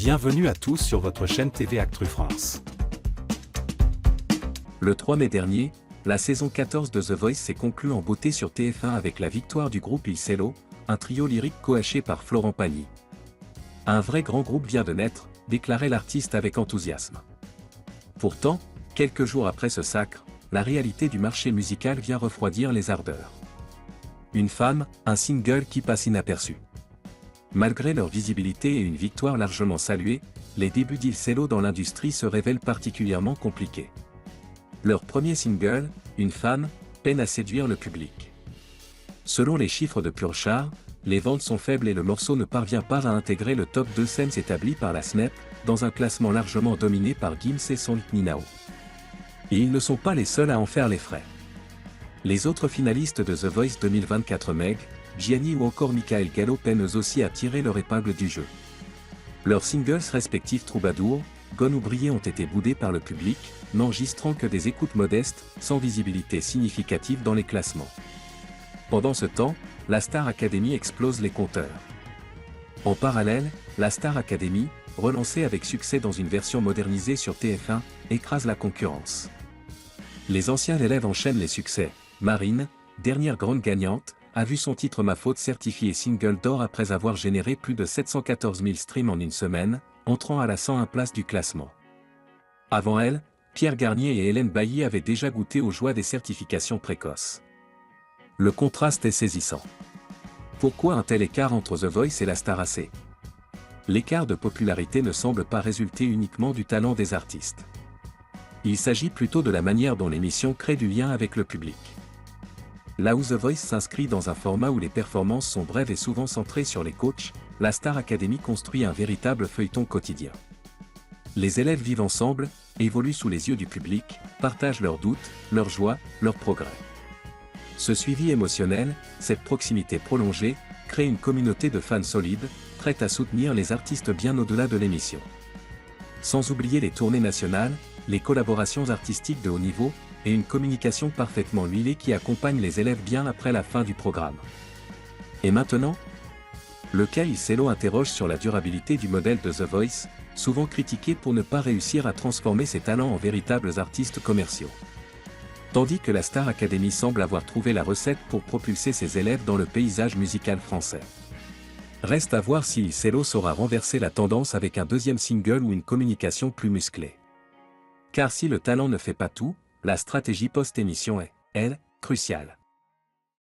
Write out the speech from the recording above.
Bienvenue à tous sur votre chaîne TV Actu France. Le 3 mai dernier, la saison 14 de The Voice s'est conclue en beauté sur TF1 avec la victoire du groupe Il Cello, un trio lyrique coaché par Florent Pagny. Un vrai grand groupe vient de naître, déclarait l'artiste avec enthousiasme. Pourtant, quelques jours après ce sacre, la réalité du marché musical vient refroidir les ardeurs. Une femme, un single qui passe inaperçu. Malgré leur visibilité et une victoire largement saluée, les débuts d'Il Cello dans l'industrie se révèlent particulièrement compliqués. Leur premier single, Une femme, peine à séduire le public. Selon les chiffres de Pure Chart, les ventes sont faibles et le morceau ne parvient pas à intégrer le top 2 SEMS établi par la SNEP, dans un classement largement dominé par Gims et Son Ninao. Et ils ne sont pas les seuls à en faire les frais. Les autres finalistes de The Voice 2024 Meg, Gianni ou encore Michael Gallo peinent eux aussi à tirer leur épingle du jeu. Leurs singles respectifs Troubadour, Gone ou Briller ont été boudés par le public, n'enregistrant que des écoutes modestes, sans visibilité significative dans les classements. Pendant ce temps, la Star Academy explose les compteurs. En parallèle, la Star Academy, relancée avec succès dans une version modernisée sur TF1, écrase la concurrence. Les anciens élèves enchaînent les succès. Marine, dernière grande gagnante, a vu son titre Ma Faute certifié single d'or après avoir généré plus de 714 000 streams en une semaine, entrant à la 101 place du classement. Avant elle, Pierre Garnier et Hélène Bailly avaient déjà goûté aux joies des certifications précoces. Le contraste est saisissant. Pourquoi un tel écart entre The Voice et la Star AC? L'écart de popularité ne semble pas résulter uniquement du talent des artistes. Il s'agit plutôt de la manière dont l'émission crée du lien avec le public. Là où The Voice s'inscrit dans un format où les performances sont brèves et souvent centrées sur les coachs, la Star Academy construit un véritable feuilleton quotidien. Les élèves vivent ensemble, évoluent sous les yeux du public, partagent leurs doutes, leurs joies, leurs progrès. Ce suivi émotionnel, cette proximité prolongée, crée une communauté de fans solides, prête à soutenir les artistes bien au-delà de l'émission. Sans oublier les tournées nationales, les collaborations artistiques de haut niveau, et une communication parfaitement huilée qui accompagne les élèves bien après la fin du programme. Et maintenant? Le cas Il Cello interroge sur la durabilité du modèle de The Voice, souvent critiqué pour ne pas réussir à transformer ses talents en véritables artistes commerciaux. Tandis que la Star Academy semble avoir trouvé la recette pour propulser ses élèves dans le paysage musical français. Reste à voir si Il Cello saura renverser la tendance avec un deuxième single ou une communication plus musclée. Car si le talent ne fait pas tout, la stratégie post-émission est, elle, cruciale.